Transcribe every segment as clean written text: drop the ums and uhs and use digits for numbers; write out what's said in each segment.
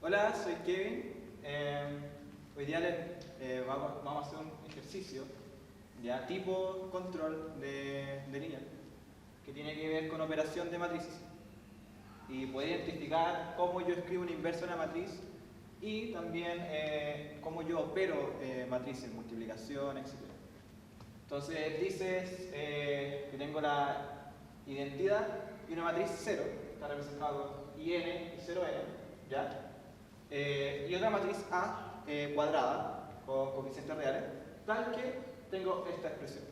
Hola, soy Kevin. Hoy día vamos a hacer un ejercicio ya tipo control de línea que tiene que ver con operación de matrices y poder identificar cómo yo escribo una inversa en una matriz y también cómo yo opero matrices, multiplicación, etc. Entonces dices que tengo la identidad y una matriz 0, está representado con IN y 0N, ¿ya? Y otra matriz A cuadrada con coeficientes reales, tal que tengo esta expresión.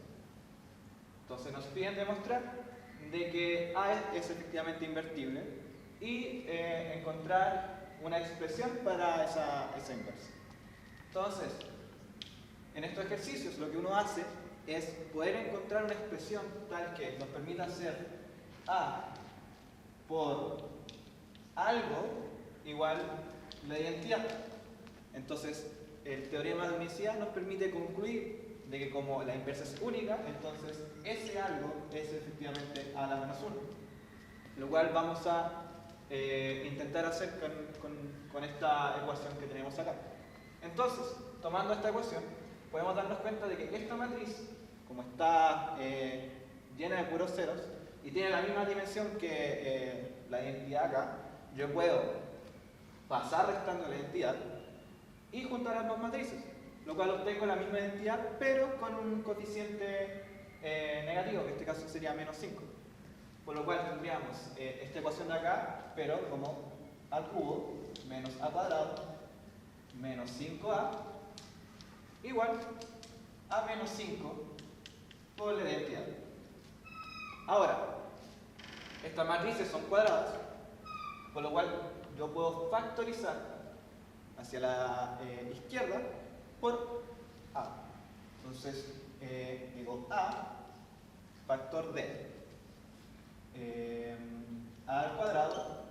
Entonces nos piden demostrar de que A es efectivamente invertible y encontrar una expresión para esa inversa. Entonces, en estos ejercicios lo que uno hace es poder encontrar una expresión tal que nos permita hacer A por algo igual la identidad. Entonces, el teorema de unicidad nos permite concluir de que como la inversa es única, entonces ese algo es efectivamente A a la menos 1. Lo cual vamos a intentar hacer con esta ecuación que tenemos acá. Entonces, tomando esta ecuación, podemos darnos cuenta de que esta matriz, como está llena de puros ceros y tiene la misma dimensión que la identidad acá, yo puedo pasar restando la identidad y juntar las dos matrices, lo cual obtengo la misma identidad pero con un coeficiente negativo, que en este caso sería menos 5. Por lo cual tendríamos esta ecuación de acá, pero como a cubo menos a cuadrado menos 5a igual a menos 5 por la identidad. Ahora, estas matrices son cuadradas, por lo cual yo puedo factorizar hacia la izquierda por a. Entonces, digo a factor de a al cuadrado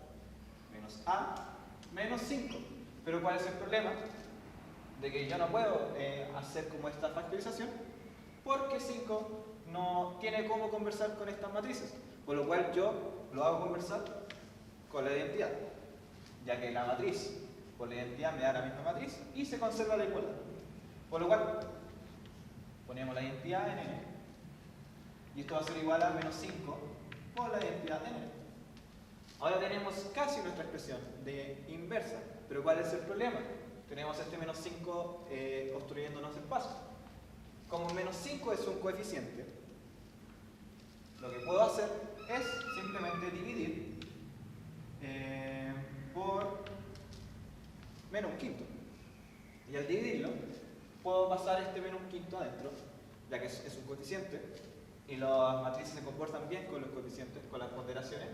menos a menos 5. Pero ¿cuál es el problema? De que yo no puedo hacer como esta factorización porque 5 no tiene cómo conversar con estas matrices, por lo cual yo lo hago conversar con la identidad, ya que la matriz por la identidad me da la misma matriz y se conserva la igualdad. Por lo cual ponemos la identidad en n y esto va a ser igual a menos 5 por la identidad en n. Ahora tenemos casi nuestra expresión de inversa, pero ¿cuál es el problema? Tenemos este menos 5 obstruyéndonos espacio. Como menos 5 es un coeficiente, lo que puedo hacer es simplemente dividir por menos un quinto. Y al dividirlo, puedo pasar este menos un quinto adentro, ya que es un coeficiente, y las matrices se comportan bien con los coeficientes, con las ponderaciones,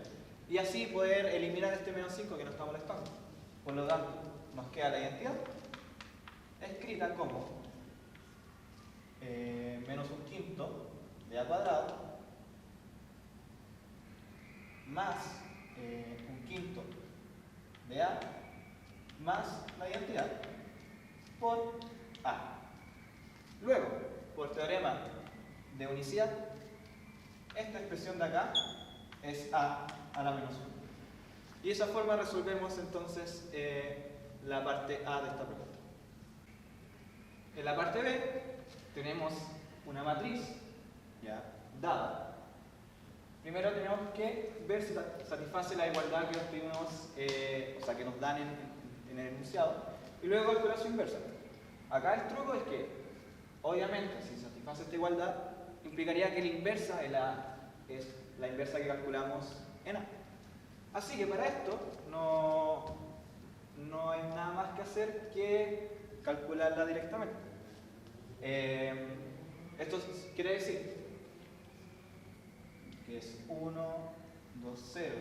y así poder eliminar este menos 5 que nos está molestando. Por lo tanto, nos queda la identidad escrita como menos un quinto de a cuadrado más un quinto de a más la identidad por a. Luego, por teorema de unicidad, esta expresión de acá es a la menos 1. Y de esa forma resolvemos entonces la parte A de esta pregunta. En la parte B tenemos una matriz ya dada. Primero tenemos que ver si satisface la igualdad que obtuvimos, o sea, que nos dan en el enunciado, y luego calcular su inversa. Acá el truco es que, obviamente, si satisface esta igualdad, implicaría que la inversa es la inversa que calculamos en A. Así que para esto no hay nada más que hacer que calcularla directamente. Esto quiere decir que es 1, 2, 0,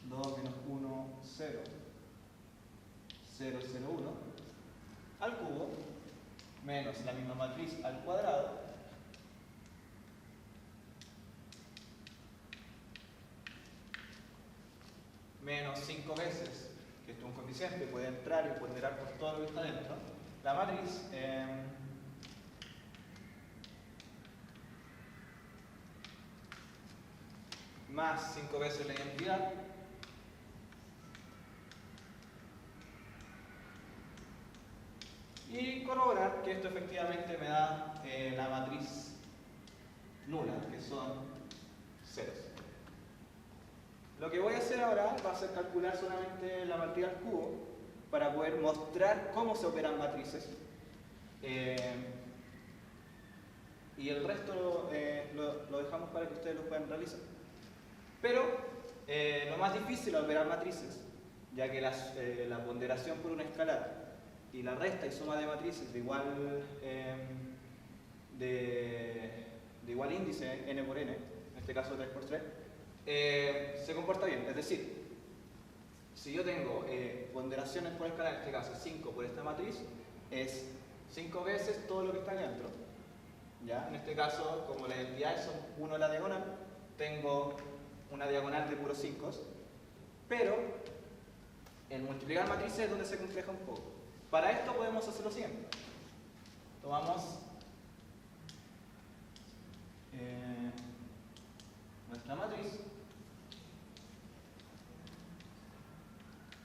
2 menos 1, 0, 0, 0, 1, al cubo, menos la misma matriz al cuadrado, menos 5 veces, que esto es un coeficiente, puede entrar y ponderar por todo lo que está dentro, la matriz más 5 veces la identidad y corroborar que esto efectivamente me da la matriz nula, que son ceros. Lo que voy a hacer ahora va a ser calcular solamente la partida al cubo para poder mostrar cómo se operan matrices. Y el resto lo dejamos para que ustedes lo puedan realizar. Pero lo más difícil al operar matrices, ya que la ponderación por una escalar y la resta y suma de matrices de igual índice n por n, en este caso 3 por 3, se comporta bien. Es decir, si yo tengo ponderaciones por escalar, en este caso 5 por esta matriz, es 5 veces todo lo que está aquí dentro. ¿Ya? En este caso, como las identidades son 1 en la diagonal, tengo una diagonal de puros 5, pero el multiplicar matrices es donde se compleja un poco. Para esto podemos hacer lo siguiente. Tomamos nuestra matriz,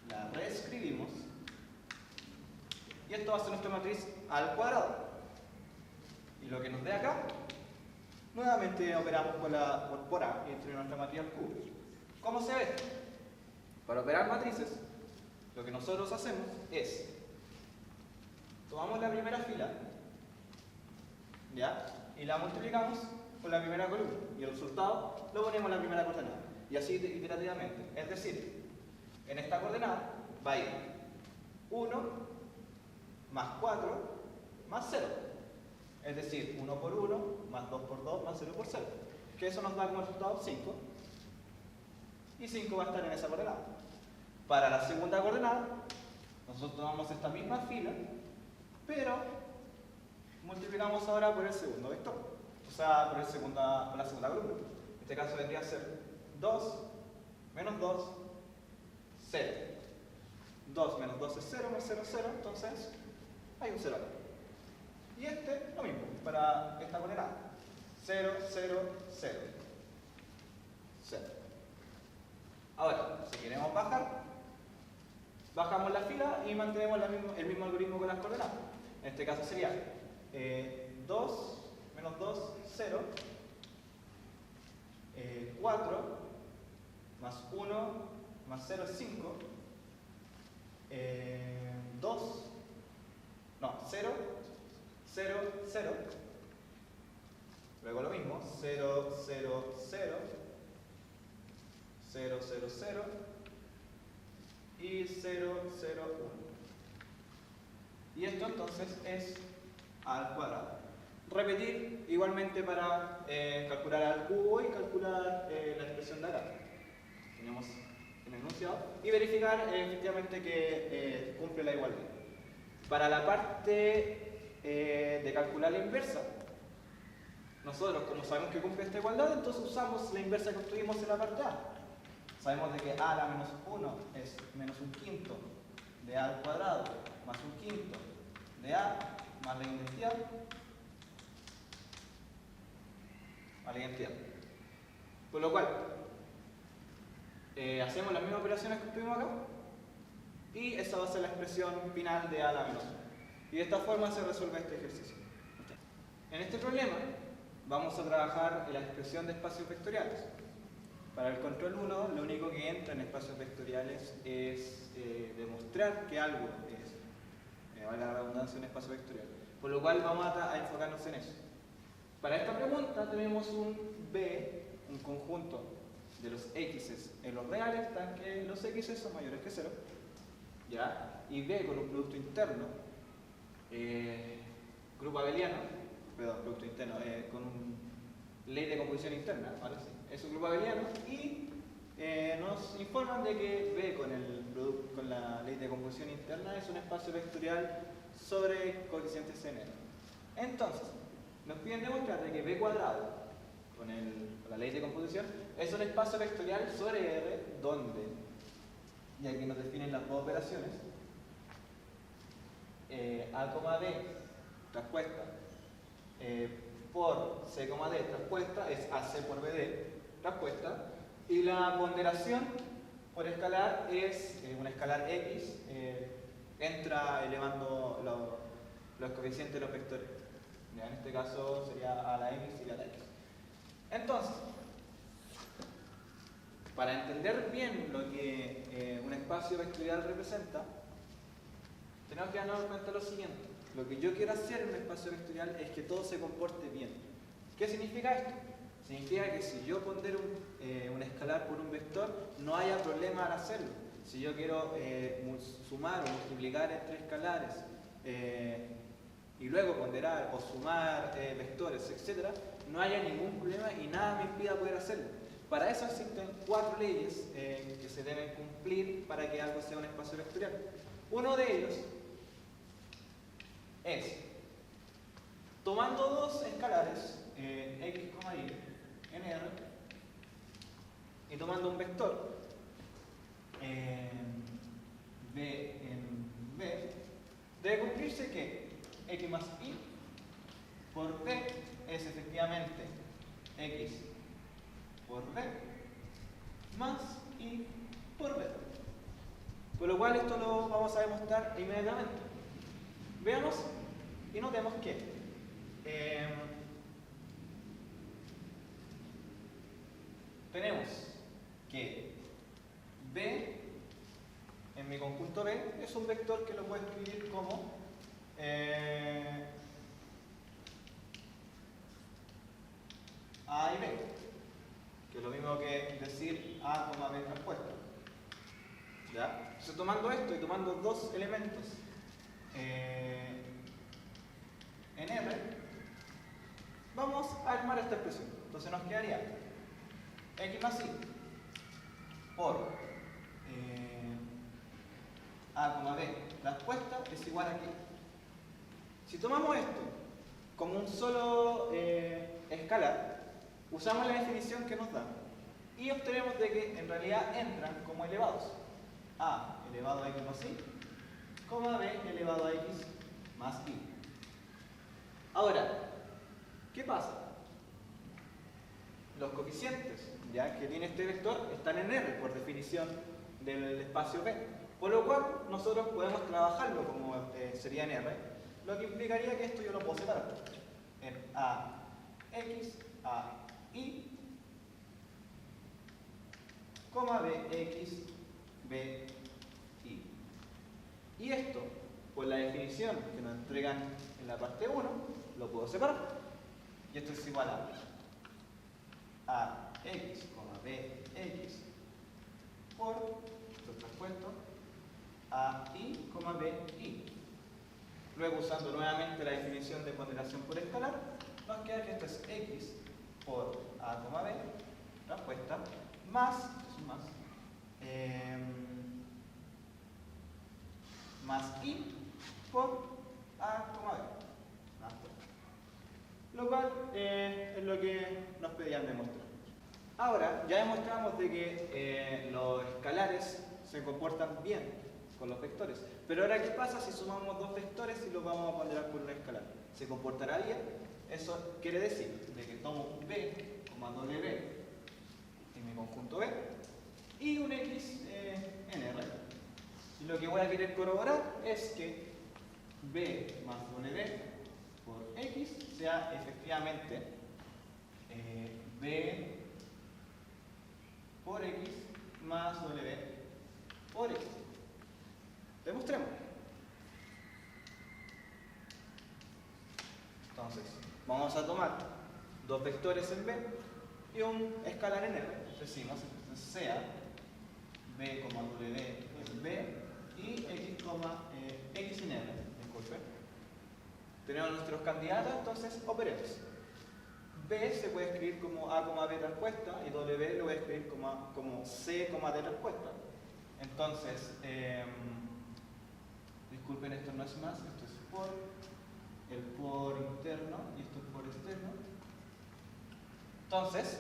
la reescribimos, y esto va a ser nuestra matriz al cuadrado. Y lo que nos dé acá, nuevamente operamos por A y entre nuestra matriz al cubo. ¿Cómo se ve? Para operar matrices, lo que nosotros hacemos es, tomamos la primera fila, ¿ya? Y la multiplicamos con la primera columna. Y el resultado lo ponemos en la primera coordenada. Y así iterativamente. Es decir, en esta coordenada va a ir 1 más 4 más 0. Es decir, 1 por 1, más 2 por 2, más 0 por 0. Que eso nos da como resultado 5. Y 5 va a estar en esa coordenada. Para la segunda coordenada, nosotros tomamos esta misma fila, pero multiplicamos ahora por el segundo vector. O sea, por la segunda columna. En este caso vendría a ser 2 menos 2, 0. 2 menos 2 es 0, más 0 es 0, entonces hay un 0 acá. Y lo mismo, para esta coordenada. 0, 0, 0. 0. Ahora, si queremos bajar, bajamos la fila y mantenemos el mismo algoritmo con las coordenadas. En este caso sería 2 menos 2, 0. 4 más 1 más 0 es 5. 0, 0, 0. Luego lo mismo, 0, 0, 0. 0, 0, 0. Y 0, 0, 1. Y esto entonces es al cuadrado. Repetir igualmente para calcular al cubo y calcular la expresión de acá. Tenemos el enunciado y verificar efectivamente que cumple la igualdad. Para la parte de calcular la inversa, nosotros como sabemos que cumple esta igualdad, entonces usamos la inversa que obtuvimos en la parte A. Sabemos de que a a la menos 1 es menos un quinto de a al cuadrado más un quinto de a más la identidad Por lo cual, hacemos las mismas operaciones que obtuvimos acá y esa va a ser la expresión final de a a la menos 1. Y de esta forma se resuelve este ejercicio. En este problema vamos a trabajar en la expresión de espacios vectoriales. Para el control 1, lo único que entra en espacios vectoriales es demostrar que algo es, valga la redundancia, un espacio vectorial. Por lo cual vamos a enfocarnos en eso. Para esta pregunta tenemos un B, un conjunto de los X en los reales, tan que los X son mayores que 0, ¿ya? Y B con un producto interno, grupo abeliano, perdón, producto interno, con ley de composición interna, ¿vale? Sí. Es un grupo abeliano y nos informan de que B con la ley de composición interna es un espacio vectorial sobre coeficientes n. Entonces, nos piden demostrar de que B cuadrado con la ley de composición es un espacio vectorial sobre R donde, y aquí nos definen las dos operaciones, A, D traspuesta por C, D traspuesta es AC por BD traspuesta, y la ponderación por escalar es una escalar X, entra elevando los coeficientes de los vectores. Ya, en este caso sería a la x y a la x. Entonces, para entender bien lo que un espacio vectorial representa, tenemos que darnos cuenta de lo siguiente. Lo que yo quiero hacer en un espacio vectorial es que todo se comporte bien. ¿Qué significa esto? Significa que si yo pondero un escalar por un vector, no haya problema al hacerlo. Si yo quiero sumar o multiplicar entre escalares y luego ponderar o sumar vectores, etc., no haya ningún problema y nada me impida poder hacerlo. Para eso existen 4 leyes que se deben cumplir para que algo sea un espacio vectorial. Uno de ellos es, tomando dos escalares, x, y, en R, y tomando un vector, b en b, debe cumplirse que x más y por b es efectivamente x por b más y por b. Por lo cual esto lo vamos a demostrar inmediatamente. Veamos y notemos que tenemos que B en mi conjunto B es un vector que lo puedo escribir como A y B, que es lo mismo que decir A, B transpuesto. ¿Ya? Entonces, tomando esto y tomando dos elementos en R, vamos a armar esta expresión. Entonces nos quedaría x más y por A, B transpuesta es igual a qué. Si tomamos esto como un solo escalar, usamos la definición que nos da y obtenemos de que en realidad entran como elevados. A elevado a x más y, b elevado a x más y. Ahora, ¿qué pasa? Los coeficientes ya que tiene este vector están en R por definición del espacio P, por lo cual nosotros podemos trabajarlo como sería en R, lo que implicaría que esto yo lo puedo separar en A, X, A, Y, B, X, B, Y. Y esto, por la definición que nos entregan en la parte 1, lo puedo separar. Y esto es igual a X, B, X, por, esto transpuesto, A, Y, B, Y. Luego, usando nuevamente la definición de ponderación por escalar, nos queda que esto es X por A, B, transpuesta, más, más Y por A, B. Lo cual es lo que nos pedían demostrar. Ahora, ya demostramos de que los escalares se comportan bien con los vectores. Pero ahora, ¿qué pasa si sumamos dos vectores y los vamos a ponderar por un escalar? ¿Se comportará bien? Eso quiere decir de que tomo un B, W en mi conjunto B y un X en R. Y lo que voy a querer corroborar es que B más W por X sea efectivamente B por X más W por X. Demostremos. Entonces, vamos a tomar dos vectores en B y un escalar en R. Decimos, entonces sea B, W es B y X en R. Disculpe. Tenemos nuestros candidatos, entonces operemos. B se puede escribir como A, B transpuesta y W lo voy a escribir como C, D transpuesta. Entonces, disculpen, esto no es más, esto es por, el por interno y esto es por externo. Entonces,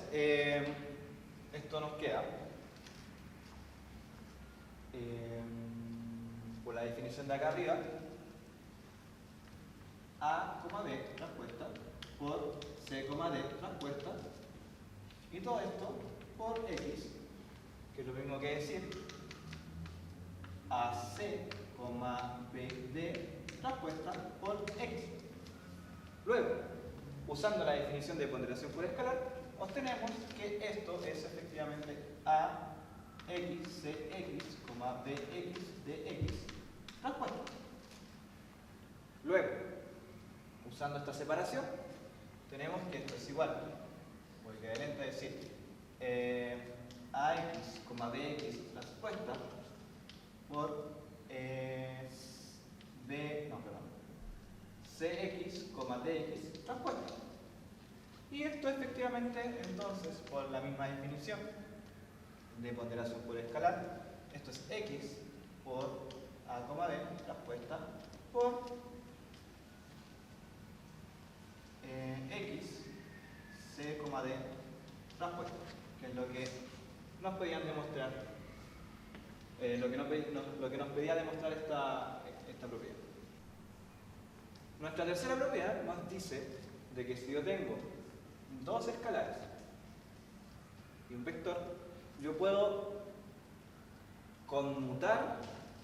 esto nos queda por la definición de acá arriba, A, B transpuesta por C, D transpuesta y todo esto por X, que es lo mismo que decir AC, BD respuesta por X. Luego, usando la definición de ponderación por escalar, obtenemos que esto es efectivamente AX, CX, BX, DX, respuesta. Luego, usando esta separación, tenemos que esto es igual, voy a quedar lento, es decir, AX, BX, respuesta, por CX, DX, respuesta. Y esto efectivamente, entonces, por la misma definición de ponderación por escalar, esto es X por A, B, respuesta, por X, C, D, respuesta, que es lo que nos pedían demostrar, lo que nos pedía demostrar esta propiedad. Nuestra tercera propiedad nos dice de que si yo tengo dos escalares y un vector, yo puedo conmutar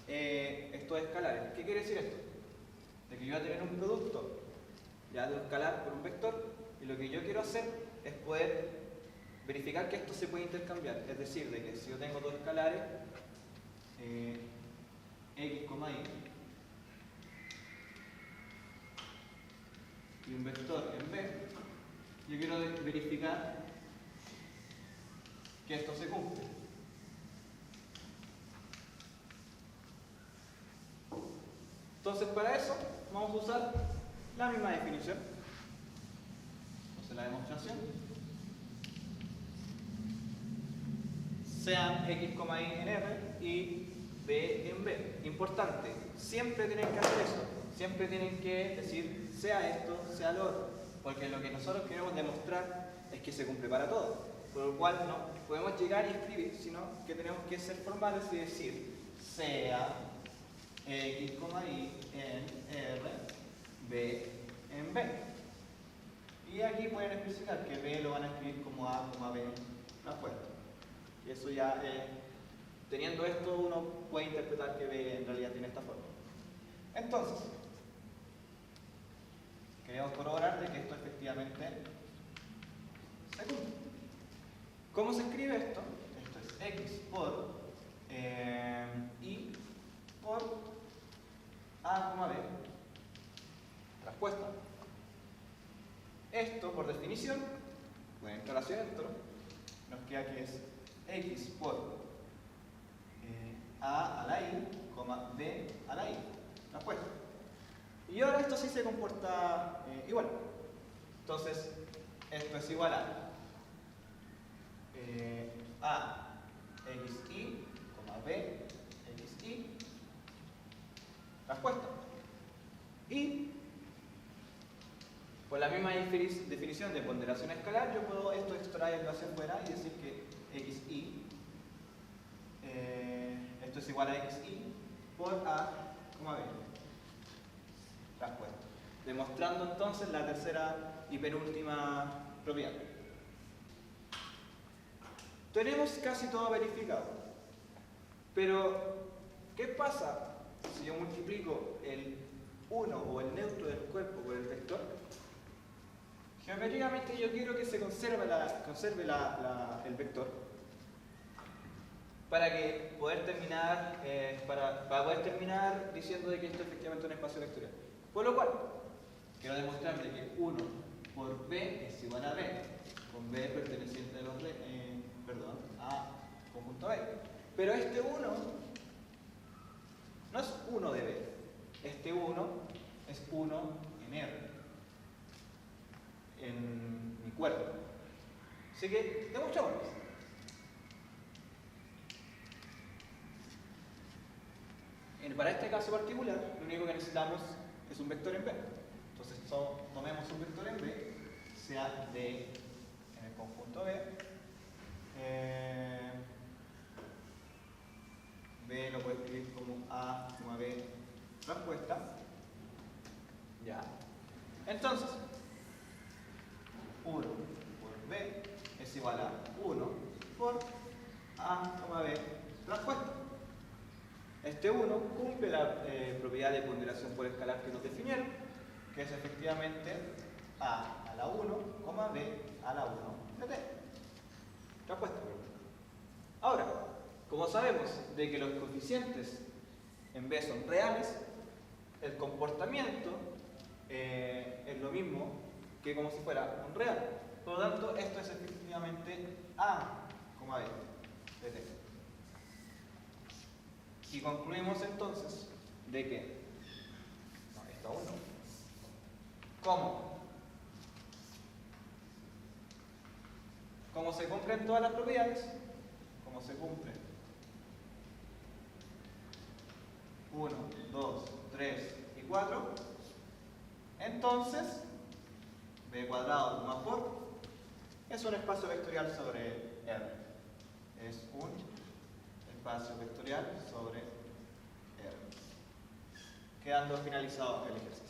estos escalares. ¿Qué quiere decir esto? De que yo voy a tener un producto ya de un escalar por un vector, y lo que yo quiero hacer es poder verificar que esto se puede intercambiar. Es decir, de que si yo tengo dos escalares, X, Y y un vector en B, yo quiero verificar que esto se cumple. Entonces, para eso vamos a usar la misma definición. Entonces, la demostración. Sean X, Y en R y B en B. Importante, siempre tienen que hacer eso. Siempre tienen que decir, sea esto, sea lo otro. Porque lo que nosotros queremos demostrar es que se cumple para todos. Por lo cual no podemos llegar y escribir, sino que tenemos que ser formales y decir, sea X, Y en R, B en B. Y aquí pueden especificar que B lo van a escribir como A, B, respuesta. Y eso ya, teniendo esto, uno puede interpretar que B en realidad tiene esta forma. Entonces, queremos corroborar de que esto efectivamente se cumple. ¿Cómo se escribe esto? Esto es X por Y por A, B, respuesta. Esto, por definición, puede entrar hacia adentro, nos queda que es X por A a la I, B a la I, respuesta. Y ahora esto sí se comporta igual. Entonces, esto es igual a XY, B, XY, respuesta. Y por la misma definición de ponderación escalar, yo puedo esto extraerlo hacia afuera y decir que XY, esto es igual a XY por A, B, respuesta. Demostrando entonces la tercera y penúltima propiedad. Tenemos casi todo verificado. Pero, ¿qué pasa si yo multiplico el 1 o el neutro del cuerpo por el vector? Geométricamente yo quiero que se conserve el vector para poder terminar diciendo de que esto efectivamente es un espacio vectorial. Por lo cual, quiero demostrar de que 1 por B es igual a B, con B perteneciente a a conjunto B. Pero este 1 no es 1 de B, este 1 es 1 en R, en mi cuerpo. Así que, demostrémoslo. Para este caso particular, lo único que necesitamos es un vector en B. Entonces, tomemos un vector en B, sea D en el conjunto B. B lo puedo escribir como A, B, respuesta. Ya. Entonces, 1 por B es igual a 1 por A, B, respuesta. Este 1 cumple la propiedad de ponderación por escalar que nos definieron, que es efectivamente A a la 1, B a la 1 de T. Respuesta. Ahora, como sabemos de que los coeficientes en B son reales, el comportamiento es lo mismo que como si fuera un real. Por lo tanto, esto es efectivamente A, B de T. Y concluimos entonces de que, esto aún no, como se cumplen todas las propiedades, como se cumplen 1, 2, 3 y 4, entonces B cuadrado más por es un espacio vectorial sobre R. Es un espacio vectorial sobre R. Quedando finalizado el ejercicio.